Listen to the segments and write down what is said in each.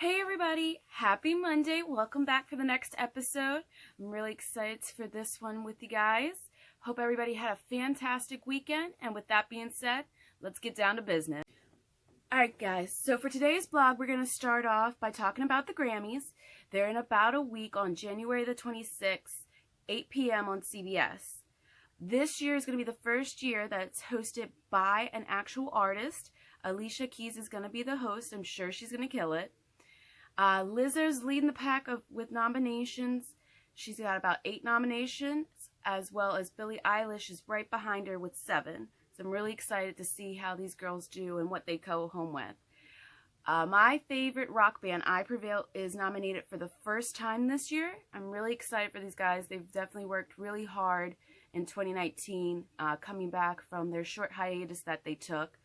Hey everybody, happy Monday. Welcome back for the next episode. I'm really excited for this one with you guys. Hope everybody had a fantastic weekend, and with that being said, let's get down to business. Alright guys, so for today's vlog, we're going to start off by talking about the Grammys. They're in about a week on January the 26th, 8 p.m. on CBS. This year is going to be the first year that it's hosted by an actual artist. Alicia Keys is going to be the host. I'm sure she's going to kill it. Lizzo's leading the pack with nominations. She's got about 8 nominations, as well as Billie Eilish is right behind her with 7. So I'm really excited to see how these girls do and what they go home with. My favorite rock band, I Prevail, is nominated for the first time this year. I'm really excited for these guys. They've definitely worked really hard in 2019, coming back from their short hiatus that they took.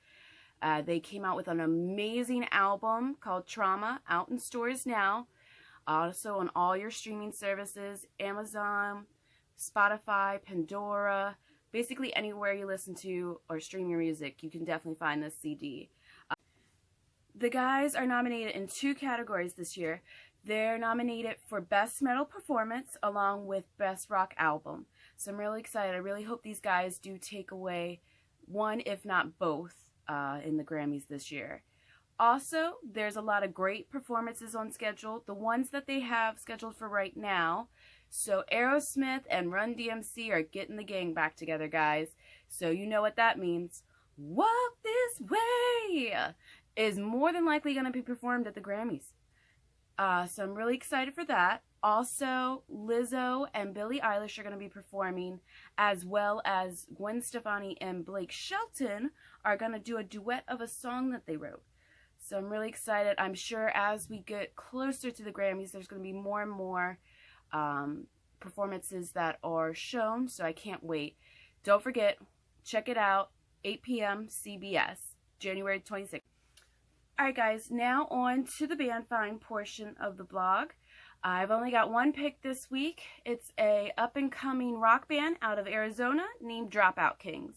They came out with an amazing album called Trauma, out in stores now. Also on all your streaming services, Amazon, Spotify, Pandora, basically anywhere you listen to or stream your music, you can definitely find this CD. The guys are nominated in 2 categories this year. They're nominated for Best Metal Performance along with Best Rock Album. So I'm really excited. I really hope these guys do take away one, if not both, in the Grammys this year. Also, there's a lot of great performances on schedule. The ones that they have scheduled for right now. So Aerosmith and Run DMC are getting the gang back together, guys. So you know what that means. Walk This Way is more than likely going to be performed at the Grammys. So I'm really excited for that. Also, Lizzo and Billie Eilish are going to be performing, as well as Gwen Stefani and Blake Shelton are going to do a duet of a song that they wrote. So I'm really excited. I'm sure as we get closer to the Grammys, there's going to be more and more performances that are shown, so I can't wait. Don't forget, check it out, 8 p.m. CBS, January 26th. Alright guys, now on to the band find portion of the blog. I've only got one pick this week. It's a up-and-coming rock band out of Arizona named Dropout Kings.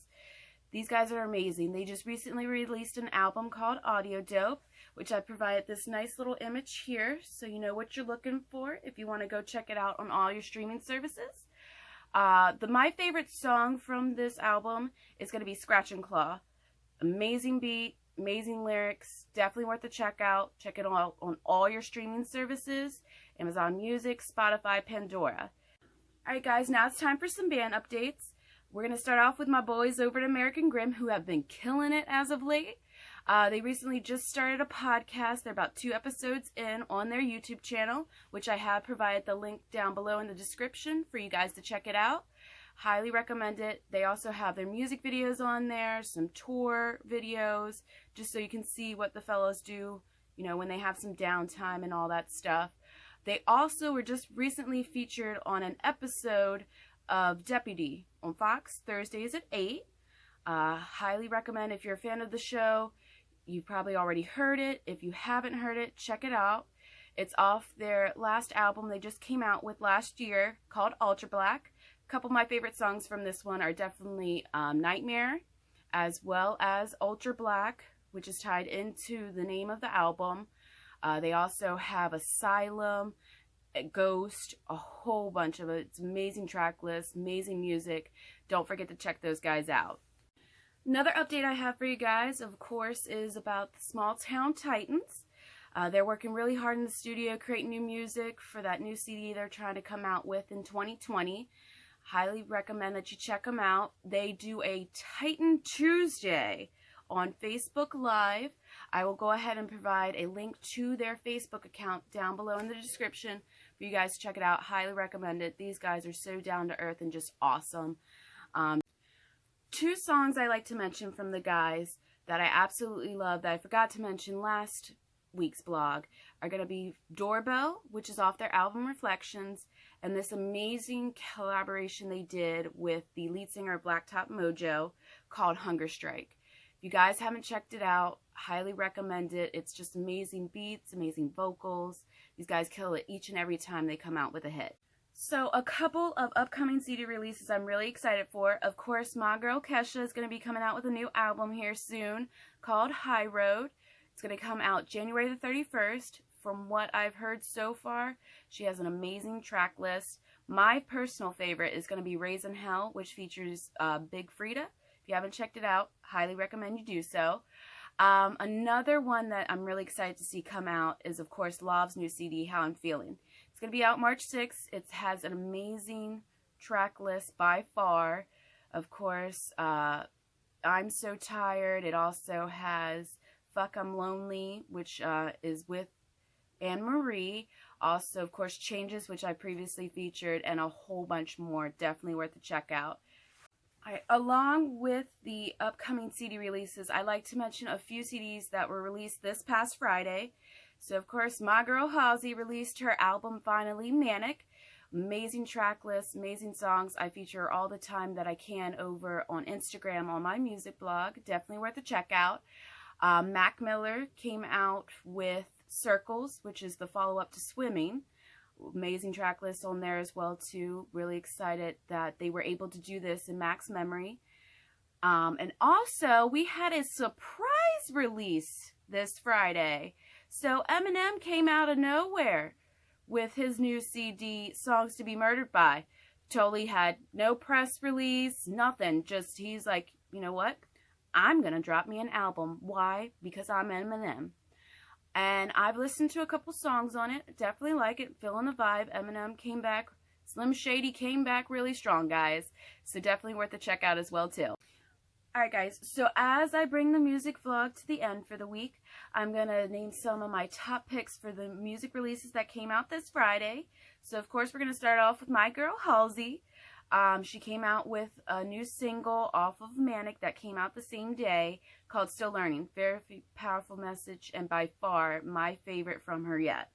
These guys are amazing. They just recently released an album called Audio Dope, which I provided this nice little image here so you know what you're looking for if you want to go check it out on all your streaming services. My favorite song from this album is going to be Scratch and Claw. Amazing beat, amazing lyrics, definitely worth a check out. Check it out on all your streaming services, Amazon Music, Spotify, Pandora. Alright guys, now it's time for some band updates. We're going to start off with my boys over at American Grim, who have been killing it as of late. They recently just started a podcast. They're about 2 episodes in on their YouTube channel, which I have provided the link down below in the description for you guys to check it out. Highly recommend it. They also have their music videos on there, some tour videos, just so you can see what the fellows do, you know, when they have some downtime and all that stuff. They also were just recently featured on an episode of Deputy on Fox, Thursdays at 8. Highly recommend. If you're a fan of the show, you've probably already heard it. If you haven't heard it, check it out. It's off their last album they just came out with last year called Ultra Black. A couple of my favorite songs from this one are definitely Nightmare, as well as Ultra Black, which is tied into the name of the album. They also have Asylum, Ghost, a whole bunch of it. It's amazing track list, amazing music. Don't forget to check those guys out. Another update I have for you guys, of course, is about the Small Town Titans. They're working really hard in the studio, creating new music for that new CD they're trying to come out with in 2020. Highly recommend that you check them out. They do a Titan Tuesday on Facebook Live. I will go ahead and provide a link to their Facebook account down below in the description for you guys to check it out. Highly recommend it. These guys are so down to earth and just awesome. 2 songs I like to mention from the guys that I absolutely love that I forgot to mention last week's blog are going to be Doorbell, which is off their album Reflections, and this amazing collaboration they did with the lead singer of Blacktop Mojo called Hunger Strike. If you guys haven't checked it out, highly recommend it. It's just amazing beats, amazing vocals. These guys kill it each and every time they come out with a hit. So a couple of upcoming CD releases I'm really excited for. Of course, my girl Kesha is going to be coming out with a new album here soon called High Road. It's going to come out January the 31st. from what I've heard so far, she has an amazing track list. My personal favorite is going to be Raising Hell, which features Big Frida. If you haven't checked it out, highly recommend you do so. Another one that I'm really excited to see come out is, of course, Lauve's new CD, How I'm Feeling. It's going to be out March 6th. It has an amazing track list by far. Of course, I'm So Tired. It also has Fuck I'm Lonely, which is with Anne Marie. Also, of course, Changes, which I previously featured, and a whole bunch more. Definitely worth a check out. Alright, along with the upcoming CD releases, I like to mention a few CDs that were released this past Friday. So, of course, my girl Halsey released her album Finally Manic. Amazing track list, amazing songs. I feature her all the time that I can over on Instagram on my music blog. Definitely worth a check out. Mac Miller came out with Circles, which is the follow-up to Swimming. Amazing track list on there as well too. Really excited that they were able to do this in Mac's memory. And also we had a surprise release this Friday. So Eminem came out of nowhere with his new CD, Songs to Be Murdered By. Totally had no press release, nothing. Just he's like, you know what? I'm gonna drop me an album. Why? Because I'm Eminem. And I've listened to a couple songs on it. Definitely like it. Feeling the vibe. Eminem came back. Slim Shady came back really strong, guys. So definitely worth a check out as well, too. Alright, guys. So as I bring the music vlog to the end for the week, I'm going to name some of my top picks for the music releases that came out this Friday. So, of course, we're going to start off with my girl, Halsey. She came out with a new single off of Manic that came out the same day called Still Learning. Very powerful message and by far my favorite from her yet.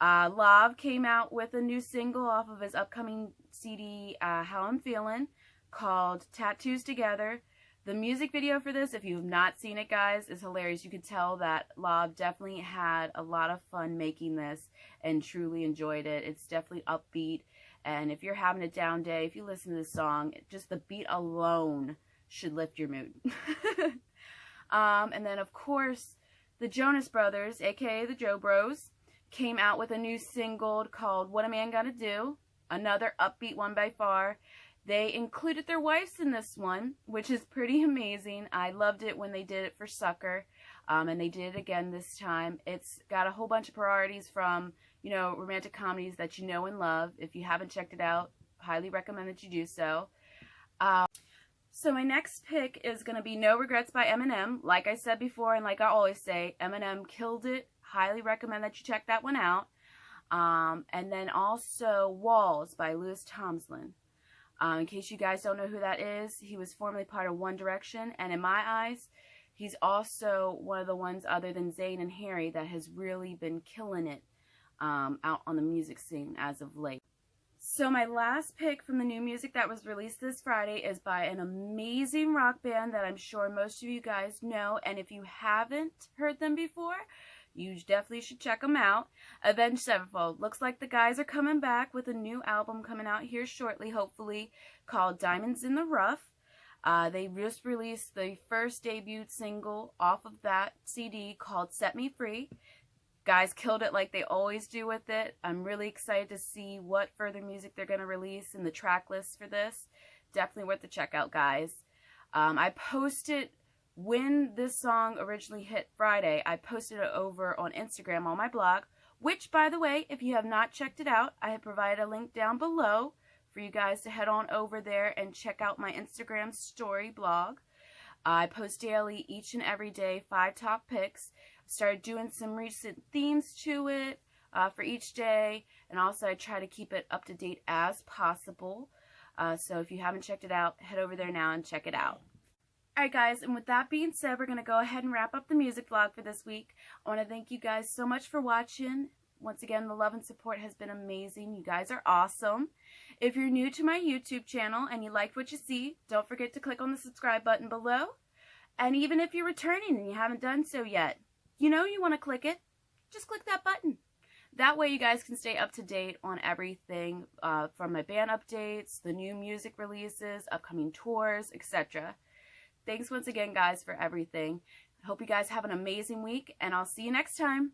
Lauve came out with a new single off of his upcoming CD, How I'm Feeling, called Tattoos Together. The music video for this, if you've not seen it, guys, is hilarious. You could tell that Lauve definitely had a lot of fun making this and truly enjoyed it. It's definitely upbeat. And if you're having a down day, if you listen to this song, just the beat alone should lift your mood. And then, of course, the Jonas Brothers, aka the Joe Bros, came out with a new single called What a Man Gotta Do. Another upbeat one by far. They included their wives in this one, which is pretty amazing. I loved it when they did it for Sucker, and they did it again this time. It's got a whole bunch of parodies from, you know, romantic comedies that you know and love. If you haven't checked it out, highly recommend that you do so. So my next pick is going to be No Regrets by Eminem. Like I said before, and like I always say, Eminem killed it. Highly recommend that you check that one out. And then also Walls by Louis Tomlinson. In case you guys don't know who that is, he was formerly part of One Direction, and in my eyes, he's also one of the ones other than Zayn and Harry that has really been killing it out on the music scene as of late. So my last pick from the new music that was released this Friday is by an amazing rock band that I'm sure most of you guys know, and if you haven't heard them before, you definitely should check them out. Avenged Sevenfold. Looks like the guys are coming back with a new album coming out here shortly, hopefully, called Diamonds in the Rough. They just released the first debut single off of that CD called Set Me Free. Guys killed it like they always do with it. I'm really excited to see what further music they're going to release in the track list for this. Definitely worth the check out, guys. I posted, when this song originally hit Friday, I posted it over on Instagram on my blog, which, by the way, if you have not checked it out, I have provided a link down below for you guys to head on over there and check out my Instagram story blog. I post daily, each and every day, 5 top picks. Started doing some recent themes to it for each day, and also I try to keep it up to date as possible. So if you haven't checked it out, head over there now and check it out. Alright guys, and with that being said, we're going to go ahead and wrap up the music vlog for this week. I want to thank you guys so much for watching. Once again, the love and support has been amazing. You guys are awesome. If you're new to my YouTube channel and you liked what you see, don't forget to click on the subscribe button below. And even if you're returning and you haven't done so yet, you know you want to click it, just click that button. That way you guys can stay up to date on everything from my band updates, the new music releases, upcoming tours, etc. Thanks once again, guys, for everything. I hope you guys have an amazing week, and I'll see you next time.